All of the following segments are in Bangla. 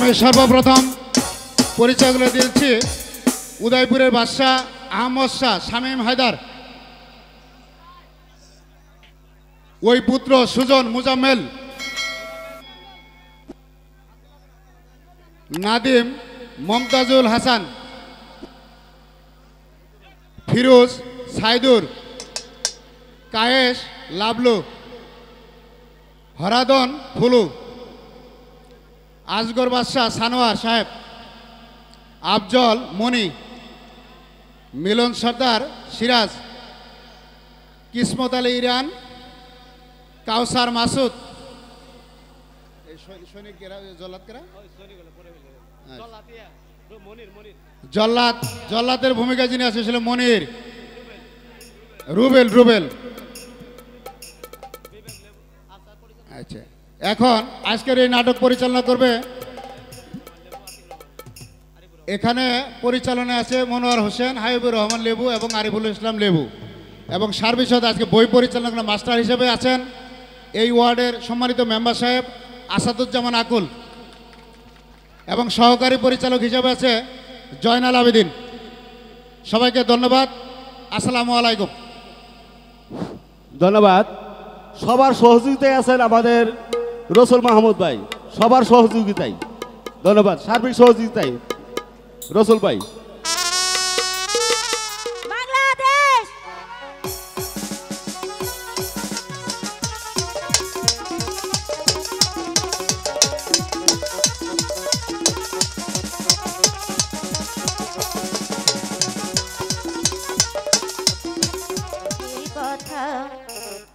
আমি সর্বপ্রথম পরিচয়গুলো দিয়েছি উদয়পুরের বাদশাহ আহমদ শাহ শামীম হায়দার, ওই পুত্র সুজন মুজাম্মেল, নাদিম মমতাজুল হাসান, ফিরোজ সাইদুর, কায়েস লাবলু, হরাদন ফুলু, আজগর বাদশাহ সানোয়ার সাহেব, আফজল মনি, মিলন সর্দার সিরাজ, কিসমত আলী ইরান, কাউসার মাসুদ, জল্লাদের ভূমিকা যিনি এসেছিলেন মনির, রুবেল রুবেল। আচ্ছা, এখন আজকের এই নাটক পরিচালনা করবে, এখানে পরিচালনায় আছে মনোয়ার হোসেন, হাবিবুর রহমান লেবু এবং আরিফুল ইসলাম লেবু, এবং সার্বিসদ আজকে বই পরিচালনা মাস্টার হিসেবে আছেন এই ওয়ার্ডের সম্মানিত মেম্বার সাহেব আসাদুজ্জামান আকুল, এবং সহকারী পরিচালক হিসেবে আছে জয়নাল আবেদিন। সবাইকে ধন্যবাদ। আসসালামু আলাইকুম। ধন্যবাদ। সবার সহযোগিতায় আছেন আমাদের রসুল মাহমুদ ভাই, সবার সহযোগিতায় ধন্যবাদ, সার্বিক সহযোগিতায় রসুল ভাই।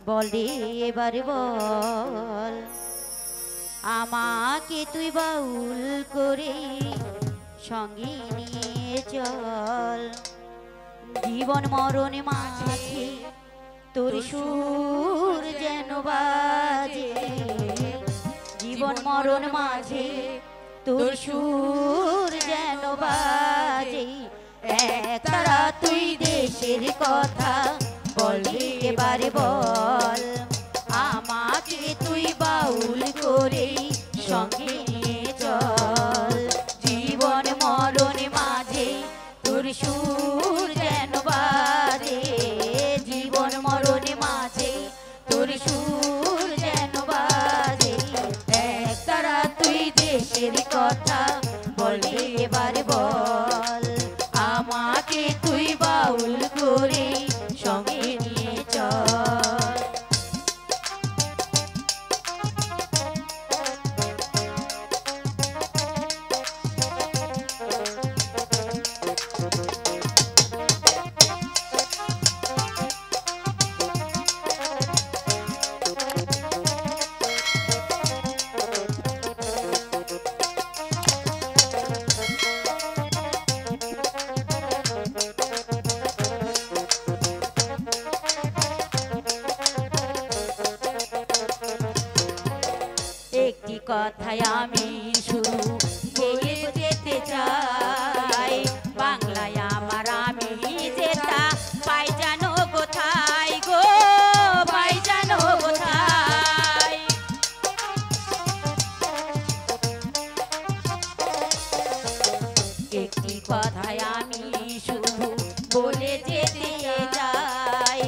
বলে এবার বল, আমাকে তুই বাউল করে সঙ্গে নিয়ে চল, জীবন মরণ মাঝে তোর সুর যেন বাজে, জীবন মরণ মাঝে তোর সুর যেন বাজে, একতারা তুই দেশের কথা বলে এবারে বল, আমাকে তুই বাউল করে সঙ্গে নিয়ে চল, জীবন মরণ মাঝে তোর সুর যেন বাজে, জীবন মরণ মাঝে তোর সুর যেন বাজে, একতারা তুই দেশের কথা বলে এবারে বল, আমাকে তুই বাউল করে সঙ্গে নিয়ে চল। একটি কথায় আমি শুরু গেয়ে যেতে চাই, বাংলায় আমার আমি যেটা পাই জানো কোথায় গো, পাই জানো কোথায়, একটি কথায় আমি শুধু বলে যেতে চাই,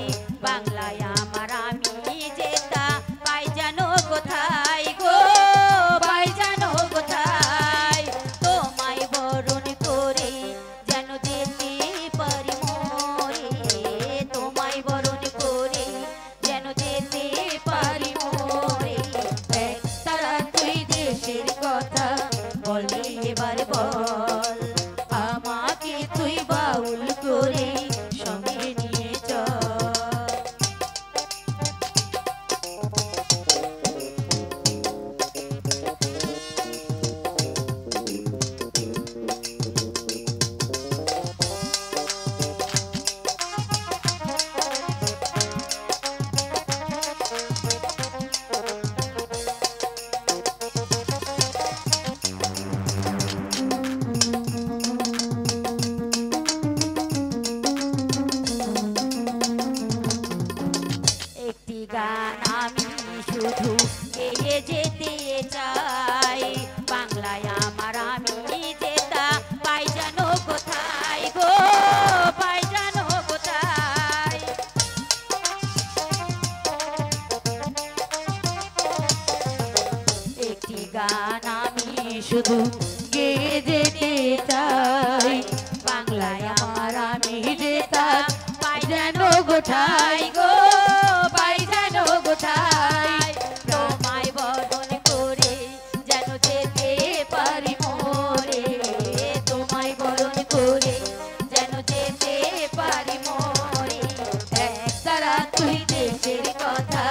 বাংলায় আমার আমি যেটা পাই জানো কোথায় গো, পাই জানো কোথায়, তোমায় বরণ করে যেন যেতে পারি মরে, তোমায় বরণ করে যেন যেতে পারি মরে, একতারা তুই দেশের কথা বলে এবার বল, আমাকে তুই বাউল করে সঙ্গে শুধু গেয়ে যেতে চাই বাংলায় আমার আমি যে তার পাই যেন গোঠাই গো পাই যেন গোঠাই তোমায় বরণ করে যেন যেতে পারি মোরে তোমায় বরণ করে যেন যেতে পারি মোরে একতারা তুই দেশের কথা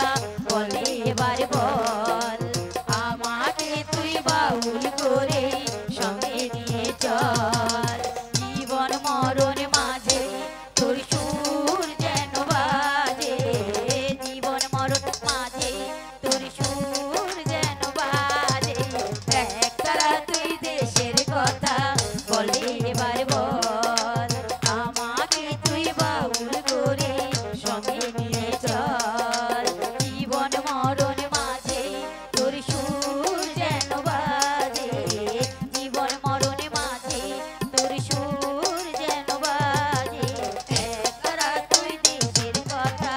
বলে এবার বল আমাকে তুই বাউল করে সঙ্গে নিয়ে চল জীবন মরণ মাঝে তোর সুর যেন বাজে জীবন মরণ মাঝে তোর সুর যেন বাজে একতারা তুই দেশের কথা বলে এবার বল আমাকে তুই বাউল করে সঙ্গে নিয়ে চল জীবন মরণ মাঝে তোর সুর যেন বাজে জীবন মরণ মাঝে তোর সুর যেন বাজে একতারা তুই দেশের কথা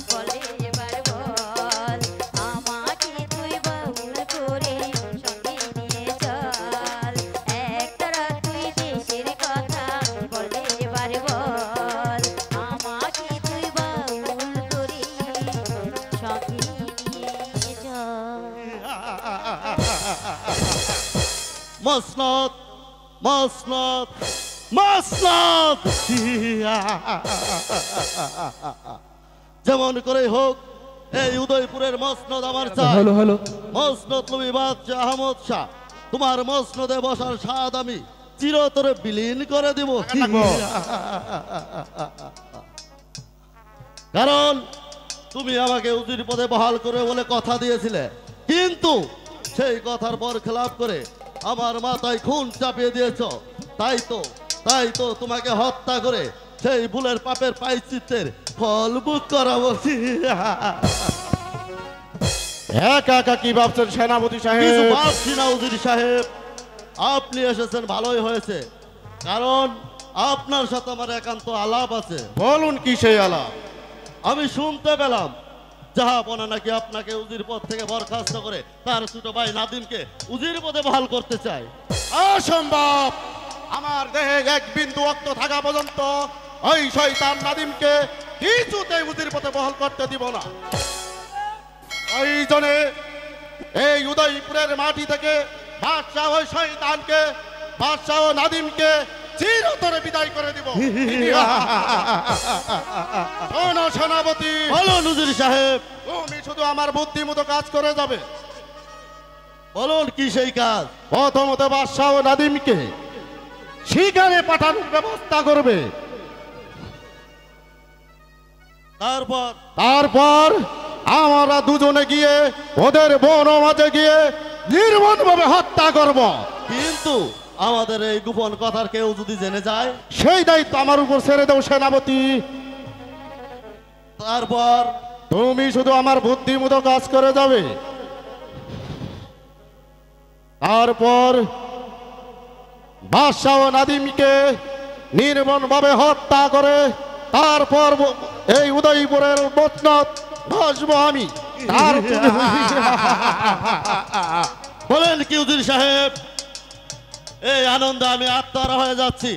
বলে এবার বল আমাকে তুই বাউল করে সঙ্গে নিয়ে চল একতারা তুই দেশের কথা বলে এবার বল আমাকে তুই বাউল করে সঙ্গে নিয়ে চল মসনদ মসনদ মসনদ যেমন করে হোক এই উদয়পুরের মসনদ আমার চাই হ্যালো হ্যালো মসনদ নবী বাদশাহ আহমদ শাহ তোমার মসনদে বসার স্বাদ আমি চিরতরে বিলীন করে দিব কারণ তুমি আমাকে উজির পদে বহাল করে বলে কথা দিয়েছিলে কিন্তু সেই কথার পর খেলাপ করে আমার মাথায় খুন চাপিয়ে দিয়েছ তাই তো তোমাকে হত্যা করে সেই ভুলের পাপের প্রায়শ্চিত্তের ফল ভোগ করাবো একা একা কি ভাবছেন সেনাপতি কিছু সাহেব? ভাবছি না উজির সাহেব, আপনি এসেছেন ভালোই হয়েছে, কারণ আপনার সাথে আমার একান্ত আলাপ আছে। বলুন কি সেই আলাপ? আমি শুনতে পেলাম জাহাপনা নাকি আপনাকে উজির পদ থেকে বরখাস্ত করে তার ছোট ভাই নাদিমকে উজির পদে বহাল করতে চায়। অসম্ভব! আমার দেহে এক বিন্দু রক্ত থাকা পর্যন্ত ওই শয়তান নাদিমকে কিছুতেই উজির পথে বহাল করতে দিব না। ওই জন্য এই উদয়পুরের মাটি থেকে বাদশাহ ওই শয়তানকে, বাদশাহ ও নাদিমকে চিরতরে বিদায় করে দিব। শোনো সেনাপতি, বলুন উজির সাহেব, তুমি শুধু আমার বুদ্ধি মতো কাজ করে যাবে। বলুন কি সেই কাজ? প্রথমত বাদশাহ ও নাদিমকে সেখানে পাঠানোর ব্যবস্থা করবে, তারপর আমরা দুজনে গিয়ে ওদের বন মাঝে গিয়ে নির্মম ভাবে হত্যা করব। কিন্তু আমাদের এই গোপন কথার কেউ যদি জেনে যায়, সেই দায়িত্ব আমার উপর ছেড়ে দেও সেনাপতি। তারপর তুমি শুধু আমার বুদ্ধি মতো কাজ করে যাবে। তারপর বাদশাহ ও নাদিমকে নির্মম ভাবে হত্যা করে তারপর এই উদয়পুরের মসনদ বসবো আমি। বলেন কি উজির সাহেব? এই আনন্দে আমি আত্মারা হয়ে যাচ্ছি।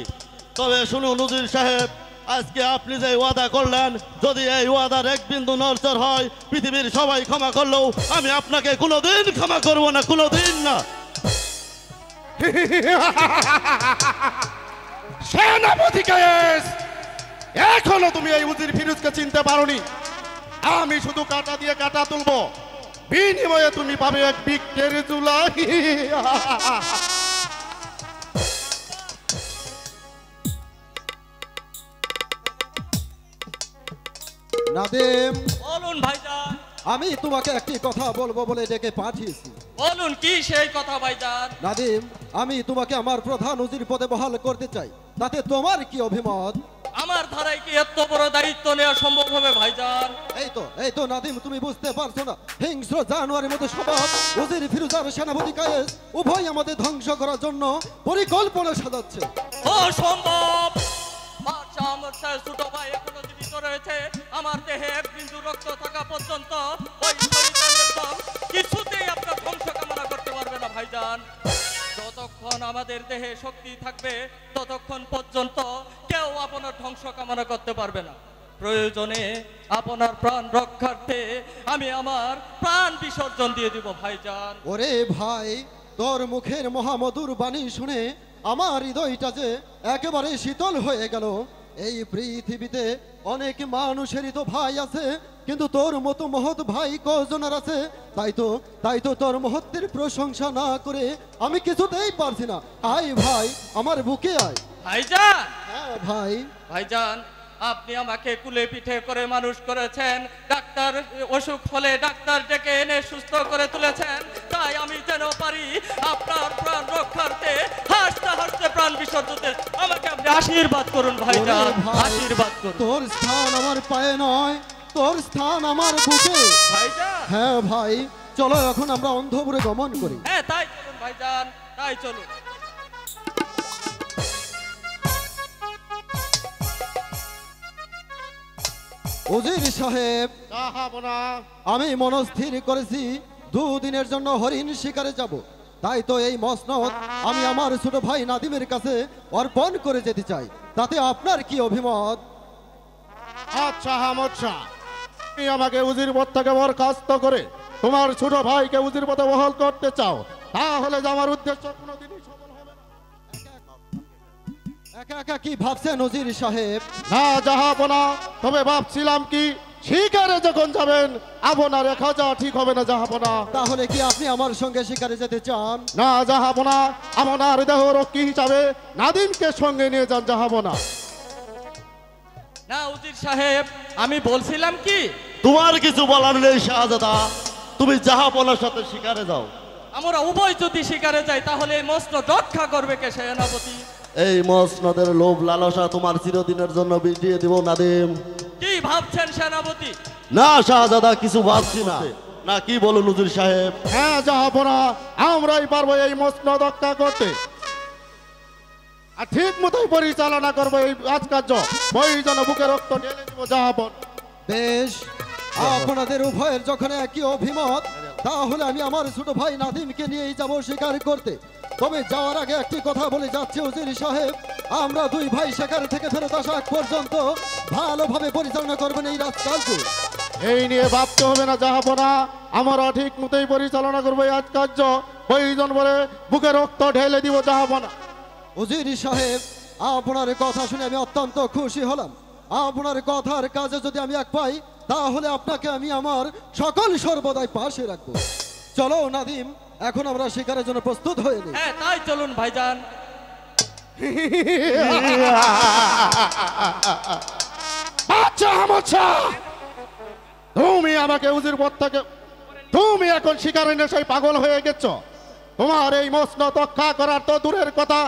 তবে শুনুন উজির সাহেব, আজকে আপনি যে ওয়াদা করলেন, যদি এই ওয়াদার এক বিন্দু নড়চড় হয়, পৃথিবীর সবাই ক্ষমা করলেও আমি আপনাকে কোনোদিন ক্ষমা করব না, কোনোদিন না। সেনাপতি কেস, এখনো তুমি এই উজির ফিরোজকে চিনতে পারোনি। আমি শুধু কাটা দিয়ে কাটা তুলবো, বিনিময়ে তুমি পাবে এক বিক্রের চুলা। নাদিম, বলুন ভাইজান। আমি তোমাকে একটি কথা বলবো বলে ডেকে পাঠিয়েছি। বলুন কি সেই কথা ভাইজান? নাদিম, আমি তোমাকে আমার প্রধান উজির পদে বহাল করতে চাই, তাতে তোমার কি অভিমত? আমার ধারায় কি এত বড় দায়িত্ব নেওয়া সম্ভব হবে ভাইজান? এই তো নাদিম, তুমি বুঝতে পারছো না? হিংস্র জানুয়ারির মতো স্বভাব উজির ফিরোজ আর সেনাপতি কায়েস উভয় আমাদের ধ্বংস করার জন্য পরিকল্পনা সাজাচ্ছে। অসম্ভব! বাদশাহ আমার ছোট ভাই এখনো জীবিত রয়েছে। আমার দেহে এক বিন্দু রক্ত থাকা পর্যন্ত ওই শয়তানের দল কিছুতেই আপনার ধ্বংস কামনা করতে পারবে না ভাইজান। যত যতক্ষণ আমাদের দেহে শক্তি থাকবে ততক্ষণ পর্যন্ত কেউ আপনার ধ্বংস কামনা করতে পারবে না। প্রয়োজনে আপনার প্রাণ রক্ষার্থে আমি আমার প্রাণ বিসর্জন দিয়ে দিব ভাইজান। ওরে ভাই, তোর মুখের মহামধুর বাণী শুনে আমার হৃদয়টা যে একেবারে শীতল হয়ে গেল। এই পৃথিবীতে অনেক মানুষেরই তো ভাই আছে, কিন্তু তোর মতো মহৎ ভাই কজনের আছে? তাই তো তোর মহত্বের প্রশংসা না করে আমি কিছুতেই পারছি না। আয় ভাই, আমার বুকে আয়। ভাইজান, হ্যাঁ ভাই। ভাইজান, আপনি আমাকে কুলে পিঠে করে মানুষ করেছেন, ডাক্তার অসুখ হলে ডাক্তার ডেকে এনে সুস্থ করে তুলেছেন, তাই আমি যেন পারি আপনার প্রাণ রক্ষার্থে হাসতে হাসতে প্রাণ বিসর্জন দিতে আমাকে আপনি আশীর্বাদ করুন ভাইজান, ওরে ভাই, আশীর্বাদ করুন। তোর স্থান আমার পায়ে নয়, তোর স্থান আমার বুকে। ভাইজান, হ্যাঁ ভাই, চলো এখন আমরা অন্ধপুরে গমন করি। হ্যাঁ তাই চলুন ভাইজান, তাই চলুন। উজির সাহেব, জাহাপনা, আমি মনস্থির করেছি দুদিনের জন্য হরিণ শিকারে যাব। তাই তো এই মসনদ আমি আমার ছোট ভাই নাদিমের কাছে অর্পণ করে যেতে চাই। তাতে আপনার কি অভিমত? আচ্ছা হামদ শাহ, তুমি আমাকে উজির পদ থেকে বরখাস্ত করে তোমার ছোট ভাইকে উজির পথে বহাল করতে চাও, তাহলে যে আমার উদ্দেশ্য কোনোদিনই সফল হবে না। একা একা কি ভাবছেন উজির সাহেব? না জাহাপনা, তবে ভাবছিলাম কি শিকারে যখন যাবেন আপনার একা যাওয়া ঠিক হবে না জাহাপনা। তাহলে কি আপনি আমার সঙ্গে শিকারে যেতে চান? না জাহাপনা, আপনার দেহ রক্ষী হিসাবে নাদিমকে সঙ্গে নিয়ে যান জাহাপনা। না উজির সাহেব, আমি বলছিলাম কি তোমার কিছু বলার নেই শাহজাদা, তুমি জাহাপনার সাথে শিকারে যাও। আমরা উভয় যদি শিকারে যাই তাহলে এই মসনদ রক্ষা করবে কে সেনাপতি? এই মসনদের লোভ লালসা তোমার চিরদিনের জন্য বিটিয়ে দিব নাদিম। কি ভাবছেন সেনাপতি? না শাহজাদা, কিছু ভাবছি না। না কি বলুন হুজুর সাহেব? হ্যাঁ জাহাপনা, আমরাই পারবো এই মসনদ রক্ষা করতে, আর ঠিক মতোই পরিচালনা করবো এই রাজকার্য। বই যেন বুকে রক্ত ঢেলে দিব জাহাপন। বেশ, আপনাদের উভয়ের যখন একই অভিমত, তাহলে আমি আমার ছোট ভাই নাদিমকে নিয়েই যাব শিকার করতে। তবে যাওয়ার আগে একটি কথা বলে যাচ্ছি উজির সাহেব, আমরা দুই ভাই শিকার থেকে ফেরত আসা আগ পর্যন্ত ভালোভাবে পরিচালনা করবেন এই রাজকার্য। এই নিয়ে ভাবতে হবে না জাহাপনা, আমরা ঠিক মতোই পরিচালনা করবো এই রাজকার্য। প্রয়োজন বলে বুকে রক্ত ঢেলে দিব জাহাপনা। উজির সাহেব, আপনার কথা শুনে আমি অত্যন্ত খুশি হলাম। আপনার কথার কাজে যদি আমি এক পাই, তাহলে আপনাকে আমি আমার সকল সর্বদাই পাশে রাখবো। চলো নাদিম, এখন আমরা শিকারের জন্য প্রস্তুত হয়ে নিই। হ্যাঁ তাই চলুন ভাইজান। আচ্ছা হামদ শাহ, তুমি আমাকে উজির পথ থেকে, তুমি এখন শিকারের নেশায় পাগল হয়ে গেছ। তোমার এই মসনদ রক্ষা করার তো দূরের কথা,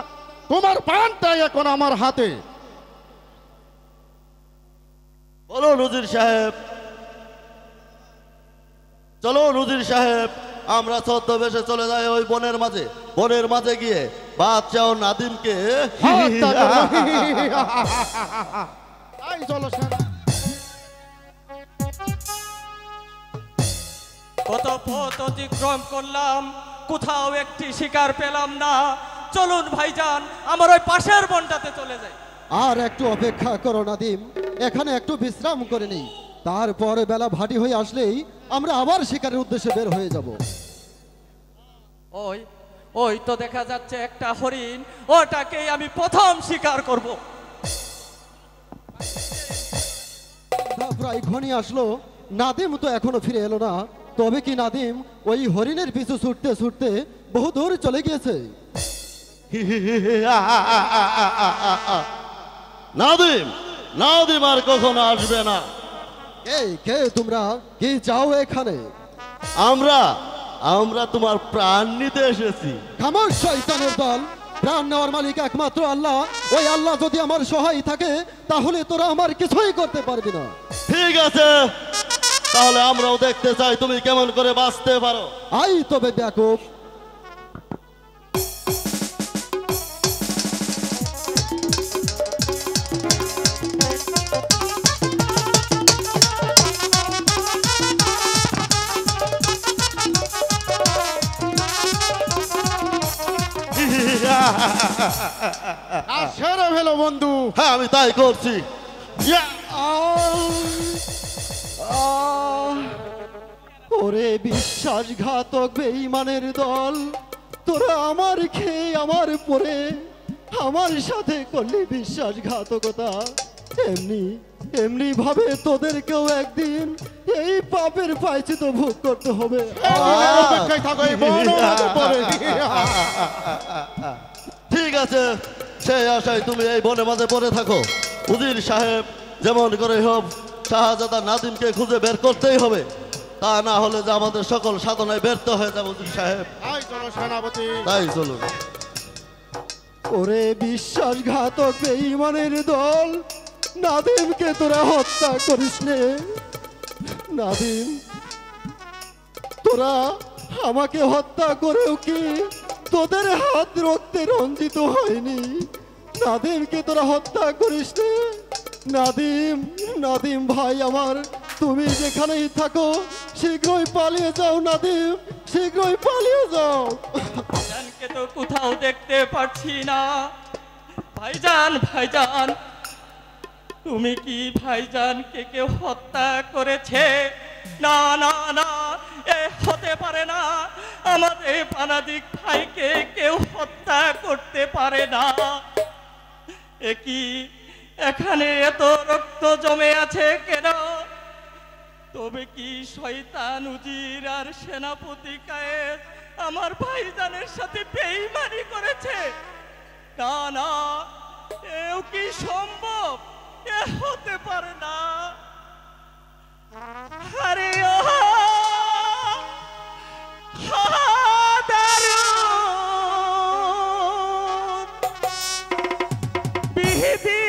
তোমার প্রাণটাই এখন আমার হাতে। বলুন হুজুর সাহেব, চলো হুজুর সাহেব, আমরা ছদ্মবেশে চলে যাই ওই বনের মাঝে। বনের মাঝে গিয়ে বাদশাহ ও নাদিমকে হত্যা করবো। তাই চলো সেনা। কত পথ অতিক্রম করলাম, কোথাও একটি শিকার পেলাম না। চলুন ভাইজান, আমার ওই পাশের বনটাতে চলে যাই। আর একটু অপেক্ষা করো নাদিম, এখানে একটু বিশ্রাম করে নিই। তারপর বেলা ভারী হয়ে আসলেই আমরা আবার শিকারের উদ্দেশ্যে বের হয়ে যাব। ওই ওই তো দেখা যাচ্ছে একটা হরিণ, ওটাকেই আমি প্রথম শিকার করব। প্রায় ঘনিয়ে আসলো, নাদিম তো এখনো ফিরে এলো না। তবে কি নাদিম ওই হরিণের পিছু ছুটতে ছুটতে বহু দূর চলে গিয়েছে? নাদিম, নাদিম আর কখনো আসবে না। এই কে তোমরা, কি চাও এখানে? আমরা আমরা তোমার প্রাণ নিতে এসেছি। খামোশ শয়তানের দল, প্রাণ নেওয়ার মালিক একমাত্র আল্লাহ। ওই আল্লাহ যদি আমার সহায় থাকে, তাহলে তোরা আমার কিছুই করতে পারবি না। ঠিক আছে, তাহলে আমরাও দেখতে চাই তুমি কেমন করে বাঁচতে পারো। আই তবে ব্যাকুব। আর সেরে ফেলো বন্ধু। হ্যাঁ আমি তাই করছি। ইয়া! ওরে বিশ্বাসঘাতক বেঈমানের দল, তোরা আমার খেয়ে আমার পরে আমার সাথে করলি বিশ্বাসঘাতকতা। এমনি এমনি ভাবে তোদেরকেও একদিন এই পাপের প্রায়শ্চিত্ত ভোগ করতে হবে। অপেক্ষায় থাকো, এই বনমাঝে পড়ে। ঠিক আছে, সেই আশায় তুমি এই বনে মাঝে পড়ে থাকো। উজির সাহেব যেমন করে হোক শাহজাদা নাদিমকে খুঁজে বের করতেই হবে, তা না হলে যে আমাদের সকল সাধনায় ব্যর্থ হয়ে যাবে উজির সাহেব। তাই চলো সেনাপতি। তাই চলুন। ওরে বিশ্বাসঘাতক বেঈমানের দল, নাদিমকে তোরা হত্যা করিস নে। নাদিম, তোরা আমাকে হত্যা করেও কি তোদের হাত রক্তে রঞ্জিত হয়নি? নাদিমকে তোরা হত্যা করিস নে। নাদিম, নাদিম ভাই আমার, তুমি যেখানেই থাকো শীঘ্রই পালিয়ে যাও। নাদিম, শীঘ্রই পালিয়ে যাও। ভাইজানকে তো কোথাও দেখতে পাচ্ছি না। ভাইজান, ভাইজান, তুমি কি ভাইজানকে কেউ হত্যা করেছে? না না না, এ হতে পারে না। আমাদের পানাদিক ভাইকে কেউ হত্যা করতে পারে না। এ কি, এখানে এত রক্ত জমে আছে কেন? তবে কি শয়তান উজির আর সেনাপতি কায়েদ আমার ভাইজানের সাথে বেঈমানি করেছে? না না, এও কি সম্ভব? এ হতে পারে না। আরে ও দারুণ বিধি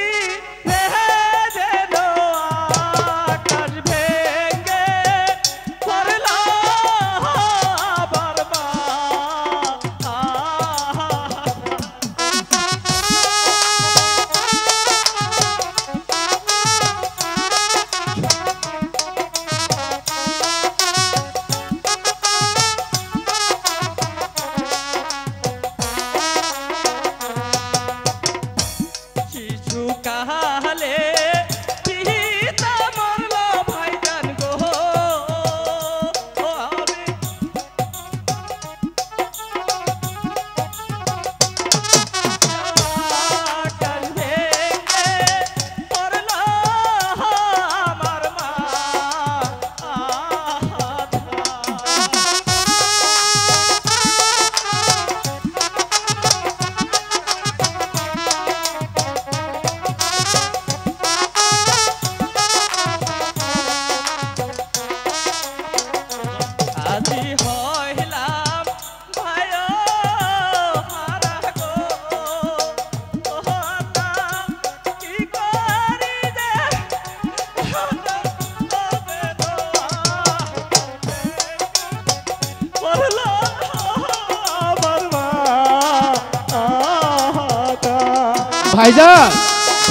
ভাইজান,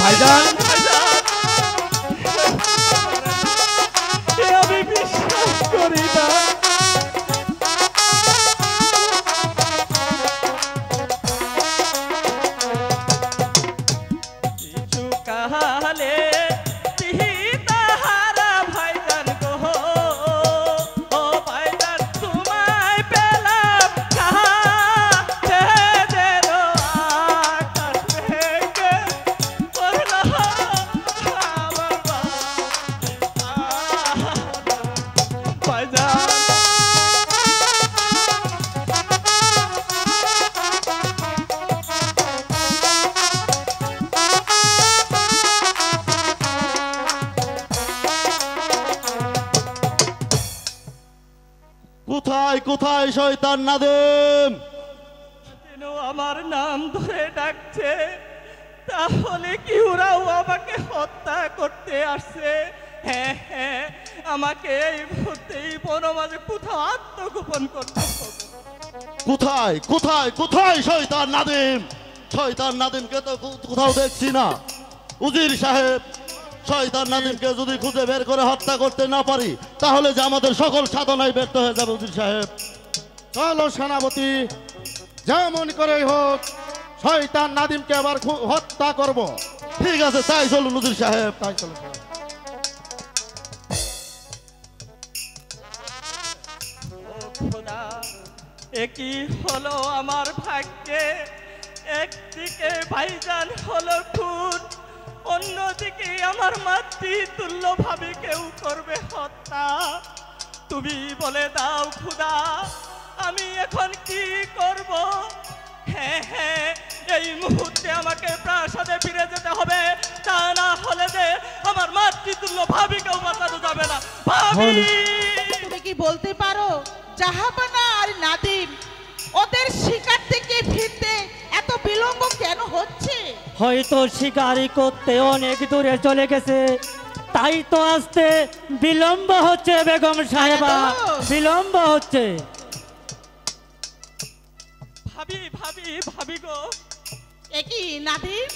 ভাইজান, আমি বিশ্বাস করি না। কিছু কাহালে তাহারা ভাইজান গো, ও ভাইজান তোমায় পেলাম কাহা যেন আকাশ ভেঙে পড়লো আমার ভাইজান। কোথায় কোথায় শয়তান নাদিম? যেন আমার নাম ধরে ডাকছে, তাহলে কি ওরাও আমাকে হত্যা করতে আসছে? হ্যাঁ হ্যাঁ, আমাকে এই মুহূর্তেই বনমাঝে কোথাও আত্মগোপন করতে হবে। কোথায় কোথায় কোথায় শয়তান নাদিম? শয়তান নাদিমকে তো কোথাও দেখছি না। উজির সাহেব, শয়তান নাদিমকে যদি খুঁজে বের করে হত্যা করতে না পারি তাহলে যে আমাদের সকল সাধনায় ব্যর্থ হয়ে যাবে উজির সাহেব। চলো সেনাপতি, যেমন করেই হোক শয়তান নাদিমকে আবার হত্যা করব। ঠিক আছে, তাই চলুন উজির সাহেব। তাই চলো। খোদা, এ কি হলো আমার ভাগ্যে? একদিকে ভাইজান হলো খুন, অন্যদিকে আমার মাতৃতুল্য ভাবে কেউ করবে হত্যা। তুমি বলে দাও খোদা, আমি এখন কি করব? হ্যাঁ হ্যাঁ, এই মুহূর্তে আমাকে প্রাসাদে ফিরে যেতে হবে, তা না হলে যে আমার মাতৃতুল্য ভাবিকেও বাঁচানো যাবে না। ভাবি, তুমি কি বলতে পারো জাহাপানা আর নাদিম ওদের শিকার থেকে ফিরতে এত বিলম্ব কেন হচ্ছে? হয়তো শিকারি করতে অনেক দূরে চলে গেছে, তাই তো আসতে বিলম্ব হচ্ছে বেগম সাহেবা, বিলম্ব হচ্ছে। ভাবি ভাবি ভাবি গো, এ কি নাদিম,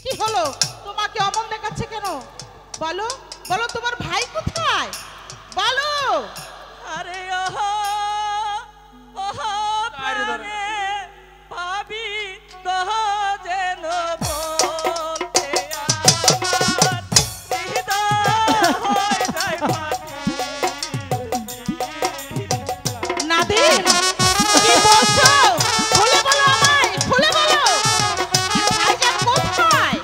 কি হলো? তোমাকে অমন দেখাচ্ছে কেন? বলো বলো, তোমার ভাই কোথায়? বলো। আরে ওহো ওহো প্রাণে ভাবি কহ যেন বলতে আমার হৃদয় হয়ে যায় ফাটি। নাদিম, কি বলছো? খুলে বলো আমায়, খুলে বলো। ভাইজান কোথায়?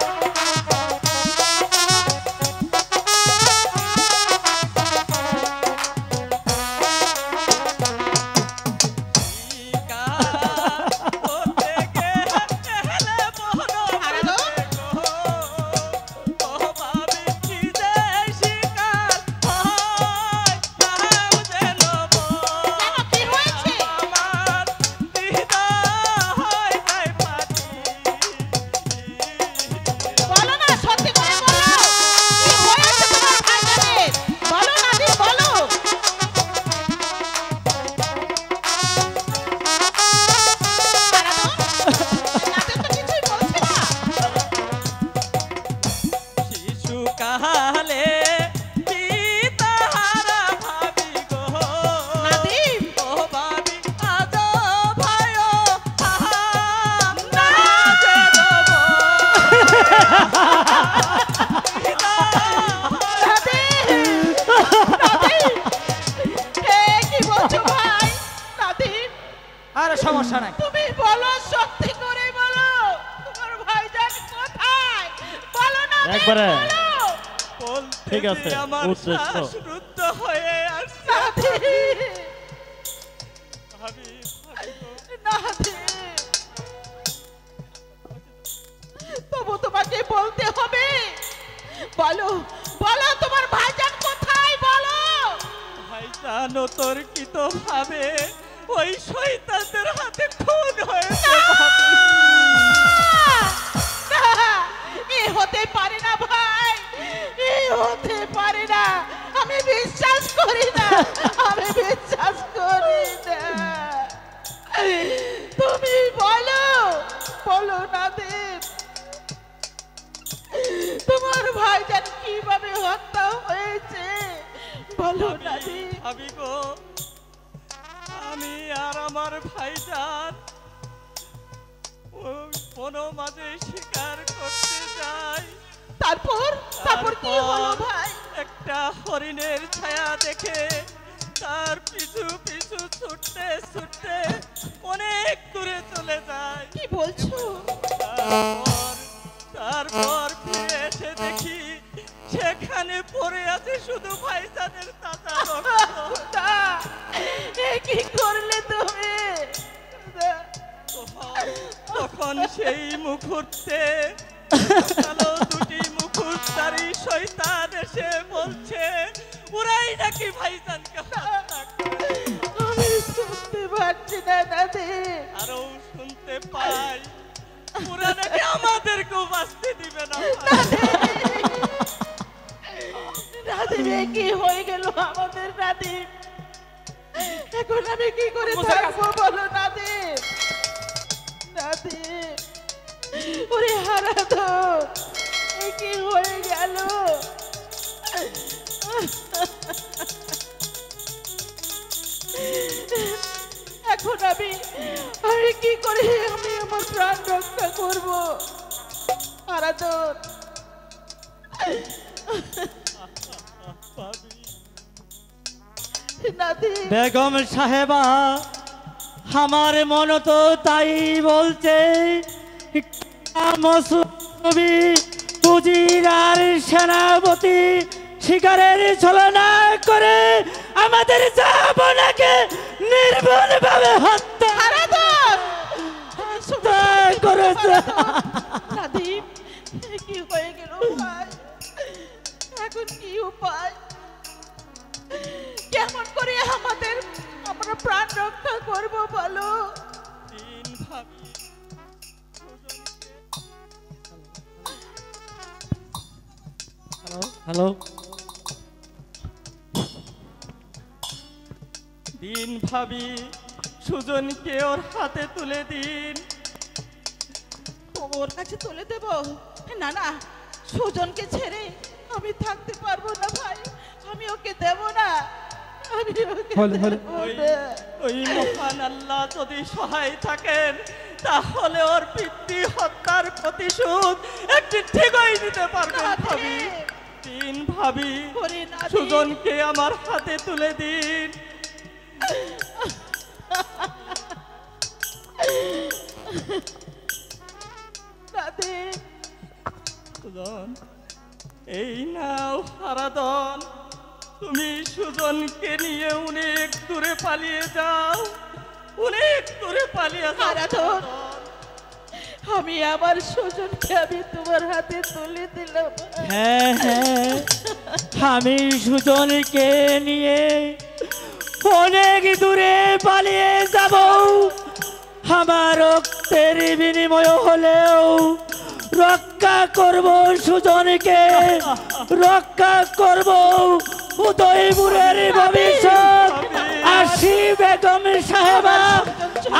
সমস্যা নাই। তুমি বলো, সত্যি করে বলো, তোমার ভাইজান কোথায়? বলো না, একবারে ঠিক আছে, আমার শ্বাস রুদ্ধ হয়ে আসছে। ভাবি তবু তোমাকে বলতে হবে। বলো বলো, তোমার ভাইজান কোথায়? বলো। ভাইজান অতর্কিত ভাবে ওই শয়তানদের হাতে খুন হয়েছে। এ হতে পারে না ভাই, এ হতে পারে না। আমি বিশ্বাস করি না, আমি বিশ্বাস করি না। তুমি বলো, বলো নাদিম, তোমার ভাইজান কিভাবে হত্যা হয়েছে? বলো নাদিম। ভাবি গো, আমি আর আমার ভাইজান বনো মাঝে শিকার করতে যাই। তারপর কি হলো ভাই? একটা হরিণের ছায়া দেখে তার পিছু পিছু ছুটতে ছুটতে অনেক দূরে চলে যায়। কি বলছো? তারপর ফিরে এসে দেখি সেখানে পড়ে আছে শুধু ভাইজানের তাজা রক্ত। কি করলে তুমি? তখন সেই মুহূর্তে কালো দুটি মুখোশধারী শয়তান এসে বলছে ওরাই নাকি ভাইজানকে হত্যা করে। আমি শুনতে পাচ্ছি না দাদি, আরো শুনতে পাই ওরা নাকি আমাদেরকেও বাঁচতে দিবে না। নাদিম, কি হয়ে গেল আমাদের নাদিম? এখন আমি কি করে থাকবো বলো নাদিম? নাদিম, ওরে হারাধন, কি হয়ে গেল? এখন আমি কি করে আমি আমার প্রাণ রক্ষা করব? আরাধন, বেগম সাহেবা, আমার মন তো তাই বলছে মৌসুমী উজির আর সেনাপতি শিকারের ছলনা করে আমাদের জাহাপনাকে নির্ভুলভাবে হত্যা করেছে। নাদিম, কি হয়ে গেল ভাই? এখন কি উপায়? কেমন করে আমরা প্রাণ রক্ষা করব বলো? হ্যালো, দিন ভাবি সুজনকে ওর হাতে তুলে দিন। ওর কাছে তুলে দেব? না না, সুজনকে ছেড়ে আমি থাকতে পারবো না ভাই, আমি ওকে দেব না, আমি ওকে দেব না। ওই মহান আল্লাহ যদি সহায় থাকেন তাহলে ওর পিতৃ হত্যার প্রতিশোধ একটি ঠিকই দিতে পারবেন ভাবি। দিন ভাবি সুজনকে আমার হাতে তুলে দিন। সুজন, এই নাও আরাধন, তুমি সুজনকে নিয়ে অনেক দূরে পালিয়ে যাও, অনেক দূরে পালিয়ে যাও। আরাধন, আমি আমার সুজনকে আমি তোমার হাতে তুলে দিলাম। হ্যাঁ হ্যাঁ, আমি সুজনকে নিয়ে অনেক দূরে পালিয়ে যাব। আমার রক্তের বিনিময় হলেও রক্ষা করব সুজনকে, রক্ষা করব উদয়পুরের ভবিষ্যৎ। আসি বেগম সাহেবা,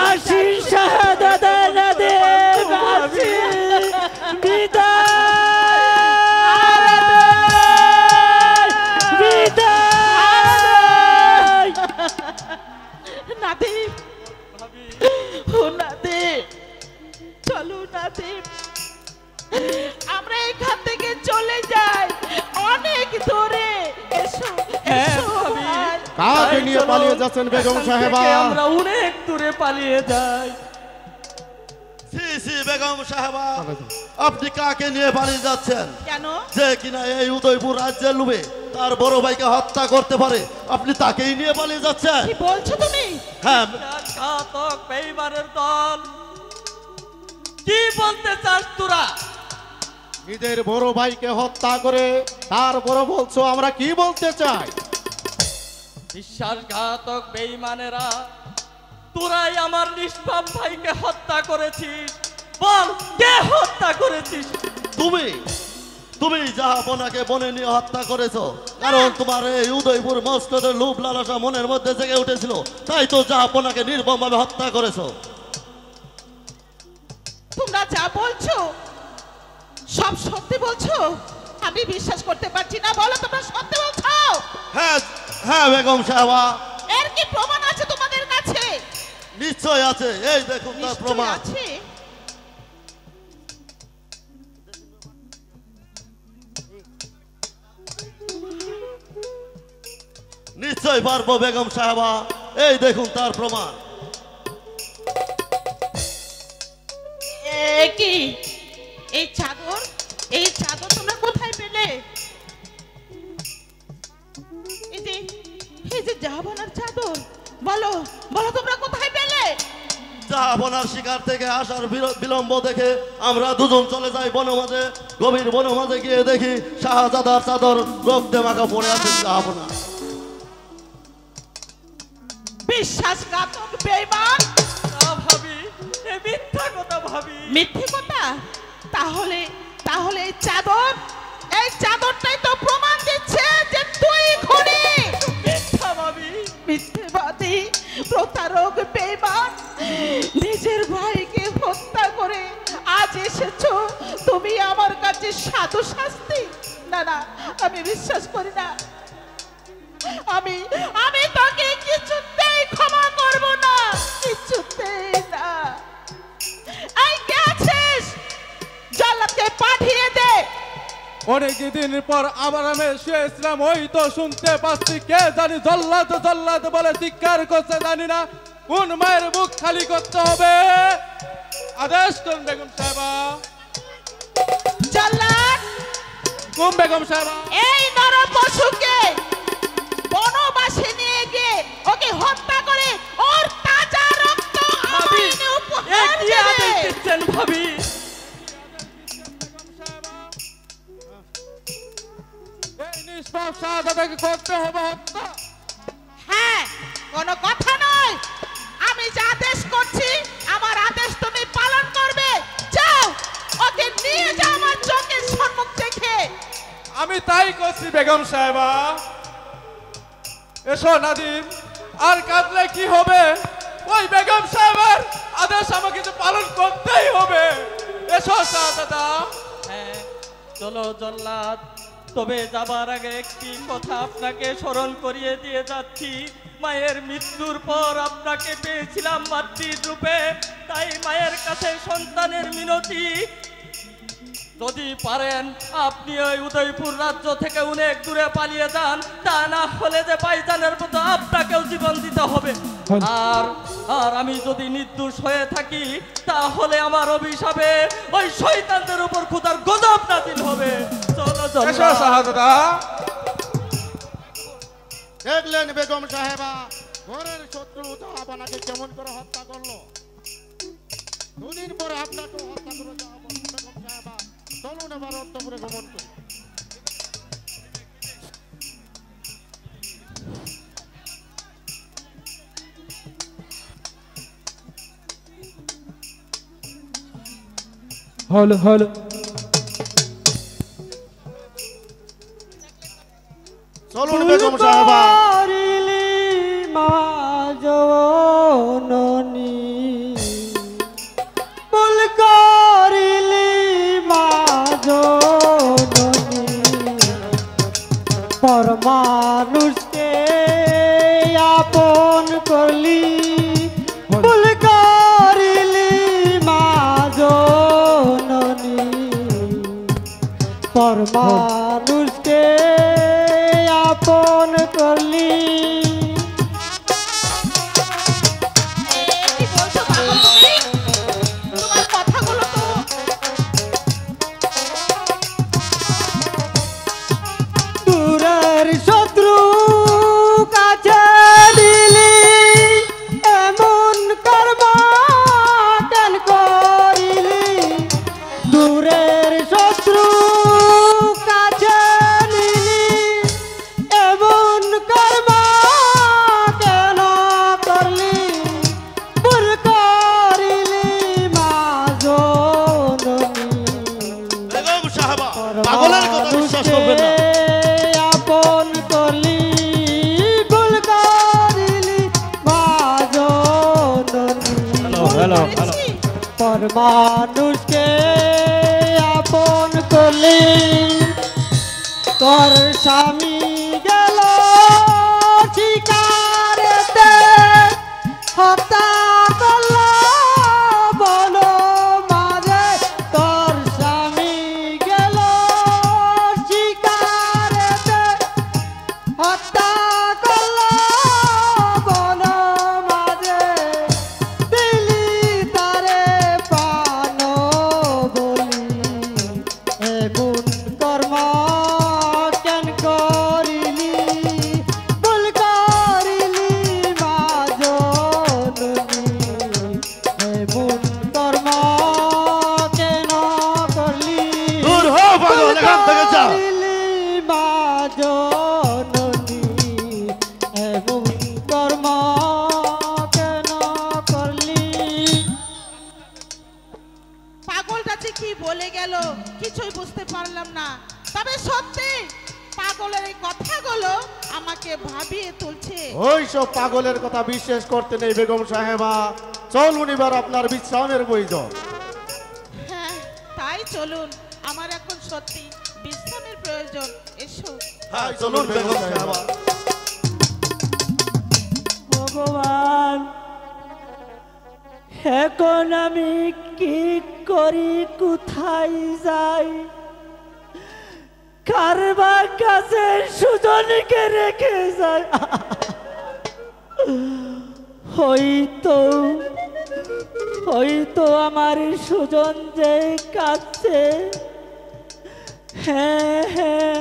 আসি শাহাদাত নাদিম, আসি বিদায় বিদায়। নাদিম, ও নাদিম, চলো নাদিম, আমরা এখান থেকে চলে যাই অনেক দূরে। এসো এসো ভাই। কাকে নিয়ে পালিয়ে যাচ্ছেন বেগম সাহেবা? আমরা অনেক দূরে পালিয়ে যাই। সি সি বেগম সাহেবা, আপনি কাকে নিয়ে পালিয়ে যাচ্ছেন? কেন? যে কিনা এই উদয়পুর রাজ্যের লোভে তার বড় ভাইকে হত্যা করতে পারে, আপনি তাকেই নিয়ে পালিয়ে যাচ্ছেন? কি বলছো তুমি? হ্যাঁ, ঘাতক বেঈমানের দল, কি বলতে চাস তোরা? নিজের বড় ভাইকে হত্যা করে তারপরে বলছো আমরা কি বলতে চাই? বিশ্বাসঘাতক বেঈমানেরা, তোরাই আমার নিষ্পাপ ভাইকে হত্যা করেছিস। বল, কে হত্যা করেছিস? তুমি তুমি জাহাপনাকে বনে নিয়ে হত্যা করেছো, কারণ তোমার এই উদয়পুর মসজিদের লোভ লালসা মনের মধ্যে জেগে উঠেছিল, তাই তো জাহাপনাকে নির্মমভাবে হত্যা করেছো। তোমরা যা বলছো সব সত্যি বলছো? আমি বিশ্বাস করতে পারছি না। বলো তোমরা সত্যি বলছো? হ্যাঁ হ্যাঁ বেগম সাহেবা। এর কি প্রমাণ আছে তোমাদের কাছে? নিশ্চয় আছে, এই দেখুন তার প্রমাণ আছে। নিশ্চয় পারবো বেগম সাহেবা, এই দেখুন তার প্রমাণ। কি এই চাদর? এই চাদর তোমরা কোথায় পেলে? এই যে জাহাপনার চাদর, বলো বলো তোমরা কোথায় পেলে? জাহাপনার শিকার থেকে আসার বিলম্ব দেখে আমরা দুজন চলে যাই বনের মাঝে। গভীর বনের মাঝে গিয়ে দেখি শাহজাদার চাদর রক্তে মাখা পড়ে আছে জাহাপনা। বিশ্বাসঘাতক বেঈমান! ভাবি, এ মিথ্যা কথা ভাবি। মিথ্যে কথা? তাহলে তাহলে এই চাদরটাই তো প্রমাণ দিচ্ছে যে তুই খুনি। মিথ্যা ভাবি, মিথ্যেবাদী, প্রতারক, বেঈমান, নিজের ভাইকে হত্যা করে আজ এসেছো তুমি আমার কাছে সাধু শাস্তি? না না, আমি বিশ্বাস করি না। আমি তোকে কিছুতেই ক্ষমা করব না, পাঠিয়ে দে। অনেক দিন পর আবার আমি শুয়েছিলাম, ওই তো শুনতে পাচ্ছি কে জানি জল্লাদ জল্লাদ বলে চিৎকার করছে, জানি না কোন মায়ের মুখ খালি করতে হবে। আদেশ করুন বেগম সাহেবা। জল্লাদ কোন বেগম সাহেবা? এই নরপশুকে বনবাসে নিয়ে গিয়ে ওকে হত্যা করে ওর তাজা রক্ত আইনে উপহার কি আদেশ দিচ্ছেন ভাবি? এই নিষ্পাপ শাহাদাতকে করতে হবে হত্যা। হ্যাঁ, কোনো কথা নয়। আমি যা আদেশ করছি আমার আদেশ তুমি পালন করবে। যাও ওকে নিয়ে যাও আমার চোখের সম্মুখ থেকে। আমি তাই করছি বেগম সাহেবা। এসো নাদিম, আর কাঁদলে কি হবে? ওই বেগম সাহেবের আদেশ আমাকে তো পালন করতেই হবে। এসো শাহাদাতা। হ্যাঁ চলো জল্লাদ, তবে যাবার আগে একটি কথা আপনাকে স্মরণ করিয়ে দিয়ে যাচ্ছি। মায়ের মৃত্যুর পর আপনাকে পেয়েছিলাম মাতৃ রূপে, তাই মায়ের কাছে সন্তানের মিনতি, যদি পারেন আপনি ওই উদয়পুর রাজ্য থেকে অনেক দূরে পালিয়ে যান, তা না হলে যে ভাইজানের মতো আপনাকেও জীবন দিতে হবে। আর আর আমি যদি নির্দোষ হয়ে থাকি তাহলে আমার অভিশাপে ওই শয়তানদের উপর খোদার গজব নাজিল হবে। চলো এসো শাহাদাতা। দেখলেন বেগম সাহেবা, ঘরের শত্রু জাহাপানাকে কেমন করে হত্যা করলো। দুদিন পরে আপনাকে হত্যা করে বেগম সাহেবা। চলুন এবার অন্তপুরে গমন করি। হলো হলো চলুন বেগম সাহেবা। মানুষকে আপন করলি, ভুল করিলি মা জননী, পর মানুষকে আপন করলি। কি বলছো পাগল তুমি? তোমার কথাগুলো তো দূরের শত্রু কাছে দিলি, এমন কর্ম কেন করিলি? দূরের শত্রু কাছে নিলি, এমন কর্ম কেন করলি? ভুল করিলি মা জননী, বেগম সাহেবা, পাগলের কথা বিশ্বাস করবেন না। আপন করলি, ভুল করিলি মা জননী। পর মানুষকে আপন করলি, তোর স্বামী গেল শিকারেতে, হত্যা করল বন মাঝে। তোর স্বামী গেল শিকারেতে, হত্যা করল বন মাঝে। দিলি তারে প্রাণ বলি, এমন কর্ম কেন করিলি? ভুল করিলি মা জননী, এমন কর্ম কেন করলি? দূর হও পাগল, এখান থেকে যা। করিলি মা জননী, এমন কর্ম কেন করলি? পাগলটা যে কি বলে গেল কিছুই বুঝতে পারলাম না। তবে সত্যি পাগলের এই কথাগুলো আমাকে ভাবিয়ে তুলছে। ওই সব পাগলের কথা বিশ্বাস করতে নেই বেগম সাহেবা। চলুন এবার আপনার বিশ্রামের প্রয়োজন। হ্যাঁ তাই চলুন, আমার এখন সত্যি বিশ্রামের প্রয়োজন। এসো। হ্যাঁ চলুন বেগম সাহেবা। ভগবান, এখন আমি কি করি কোথায় যাই কারবার কাছে সুজনকে রেখে যায় হয়তো আমার সুজন যে কাঁদছে হ্যাঁ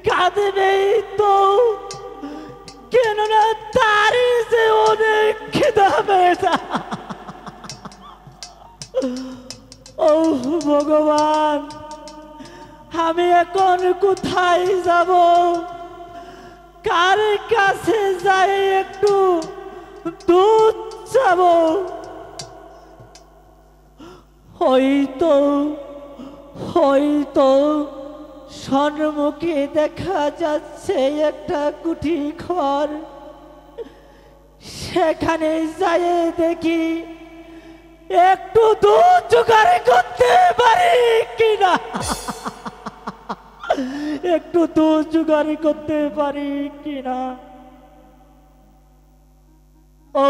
কাঁদবেই তো কেননা তারই যে অনেক খিদা পেয়েছে ও ভগবান আমি এখন কোথায় যাব কার কাছে যাই একটু দুধ যাব হয়তো সম্মুখে দেখা যাচ্ছে একটা কুঠি ঘর সেখানে যাই দেখি একটু দুধ জোগাড় করতে পারি কিনা একটু দুধ জোগাড় করতে পারি কিনা ও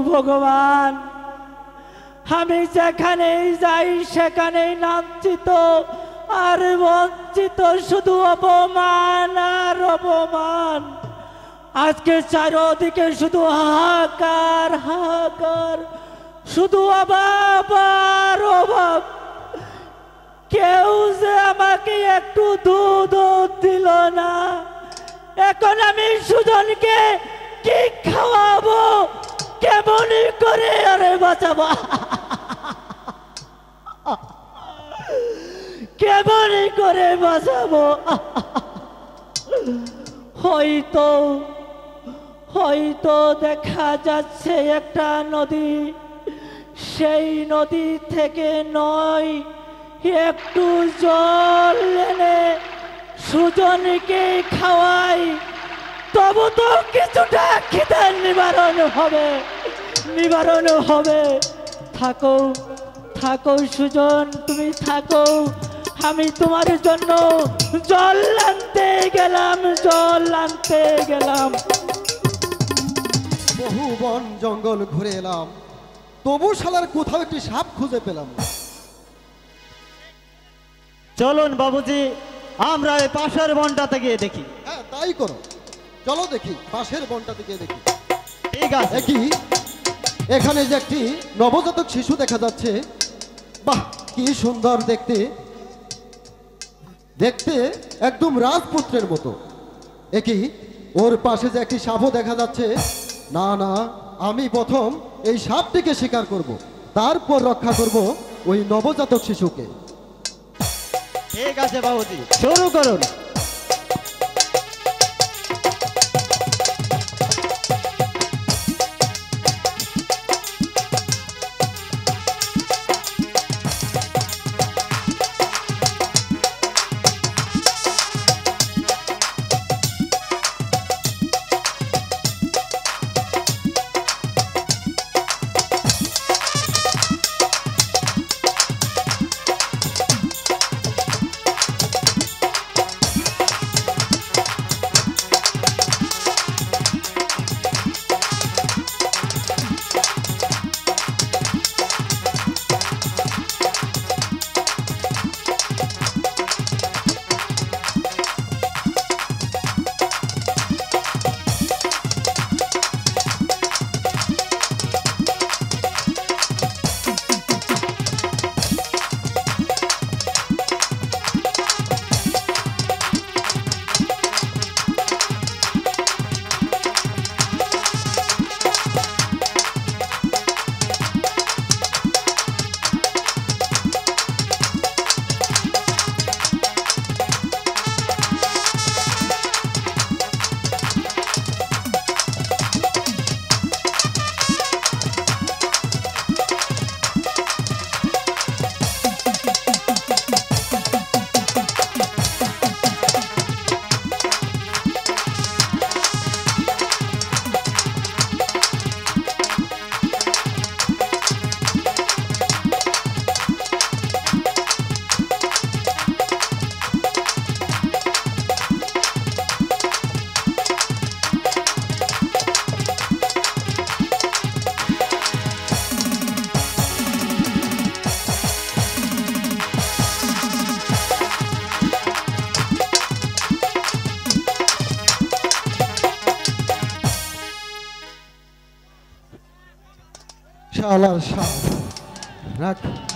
ভগবান আমি যেখানেই যাই সেখানেই লাঞ্ছিত আর বঞ্চিত শুধু অপমান আর অপমান আজকে চারদিকে শুধু হাহাকার হাহাকার শুধু অভাব আর অভাব কেউ যে আমাকে একটু দুধ দিল না এখন আমি সুজনকে কি খাওয়াবো কেমন করে আরে বাঁচাবো কেমন করে বাঁচাবো হয়তো দেখা যাচ্ছে একটা নদী সেই নদী থেকে নয় একটু জল এনে সুজনকে খাওয়াই তবু তো কিছুটা খিদের নিবারণ হবে থাকো সুজন তুমি থাকো আমি তোমার জন্য জল আনতে গেলাম বহু বন জঙ্গল ঘুরে এলাম তবু শালার কোথাও একটি সাপ খুঁজে পেলাম না চলুন বাবুজি আমরা এই পাশের বনটাতে গিয়ে দেখি হ্যাঁ তাই করো চলো দেখি পাশের বনটাতে গিয়ে দেখি ঠিক আছে কি এখানে যে একটি নবজাতক শিশু দেখা যাচ্ছে বাহ কি সুন্দর দেখতে একদম রাজপুত্রের মতো একই ওর পাশে যে একটি সাপও দেখা যাচ্ছে না আমি প্রথম এই সাপটিকে শিকার করব তারপর রক্ষা করব ওই নবজাতক শিশুকে ঠিক আছে বাবুজি শুরু করুন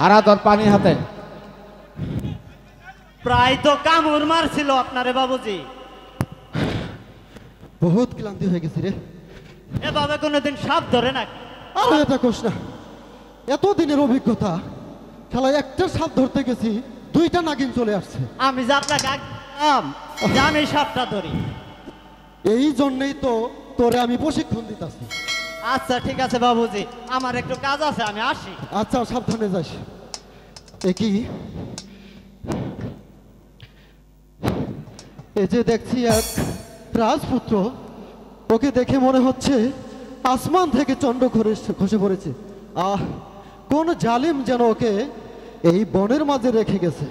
হারা তোর পানি হাতে। প্রায় তো কামড় মারছিল আপনারে বাবুজি। বহুত ক্লান্তি হয়ে গেছি রে। এভাবে কোনোদিন সাপ ধরে না? আরে এটা কোস না, এতদিনের অভিজ্ঞতা, খেলায় একটা সাপ ধরতে গেছি, 2টা নাগিন চলে আসছে। আমি যে আপনাকে যে আমি সাপটা ধরি, এই জন্যই তো তোরে আমি প্রশিক্ষণ দিতাছি। আচ্ছা ঠিক আছে বাবুজি, আমার একটু কাজ আছে, আমি আসি। আচ্ছা সাবধানে যাস। এ কি, এই যে দেখছি এক রাজপুত্র, ওকে দেখে মনে হচ্ছে আসমান থেকে চন্দ্র খসে পড়েছে। কোন জালিম যেন ওকে এই বনের মাঝে রেখে গেছে।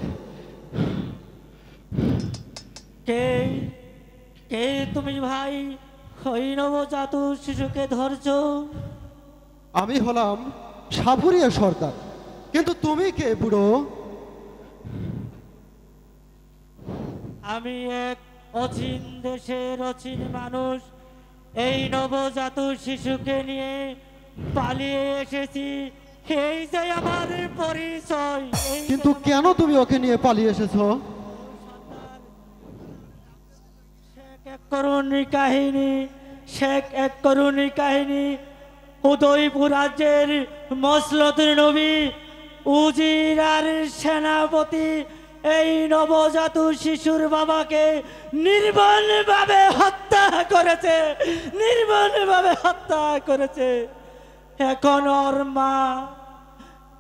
কে কে তুমি ভাই? ওই নবজাত শিশুকে ধরছো? আমি হলাম সাপুরিয়া সর্দার, কিন্তু তুমি কে বুড়ো? আমি এক অচিন দেশের অচিন মানুষ। এই নবজাত শিশুকে নিয়ে পালিয়ে এসেছি, এই যে আমার পরিচয়। কিন্তু কেন তুমি ওকে নিয়ে পালিয়ে এসেছো? শেখ এক করুণী কাহিনী। উদয়পুর রাজ্যের মসলতের নবী উজিরার সেনাপতি এই নবজাত শিশুর বাবাকে নির্মমভাবে হত্যা করেছে, নির্মমভাবে হত্যা করেছে। এখন ওর মা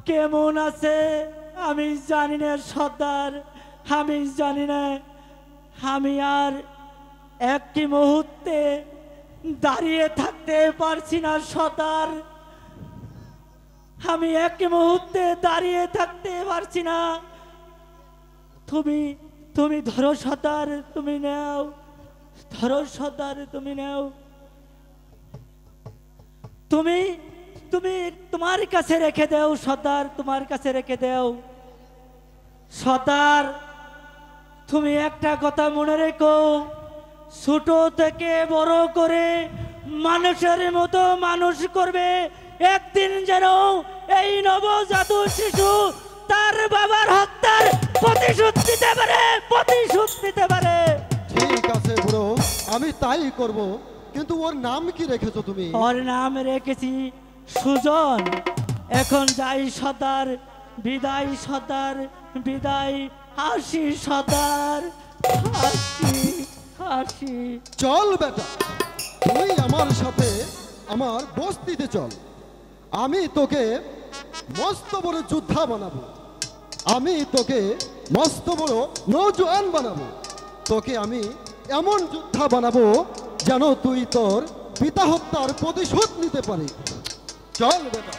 কেমন আছে আমি জানি না সর্দার, আমি জানি না। আমি আর একটি মুহূর্তে দাঁড়িয়ে থাকতে পারছি না সর্দার, আমি এক মুহূর্তে দাঁড়িয়ে থাকতে পারছি না। তুমি ধরো সর্দার, তুমি নাও, ধরো সর্দার, তুমি নাও। তুমি তোমার কাছে রেখে দাও সর্দার, তোমার কাছে রেখে দাও সর্দার। তুমি একটা কথা মনে রেখো, ছোট থেকে বড় করে মানুষের মতো মানুষ করবে। একদিন যেন এই নবজাত শিশু তার বাবার হত্যার প্রতিশোধ নিতে পারে, প্রতিশোধ নিতে পারে। ঠিক আছে বুড়ো, আমি তাই করব, কিন্তু ওর নাম কি রেখেছো তুমি? ওর নাম রেখেছি সুজন। এখন যাই সর্দার, বিদায় সর্দার, বিদায়। হাসি সর্দার, হাসি হাসি। চল বেটা, তুই আমার সাথে আমার বস্তিতে চল। আমি তোকে মস্ত বড় যোদ্ধা বানাবো, আমি তোকে মস্ত বড় নৌজওয়ান বানাবো। তোকে আমি এমন যোদ্ধা বানাবো যেন তুই তোর পিতা হত্যার প্রতিশোধ নিতে পারিস। চল বেটা।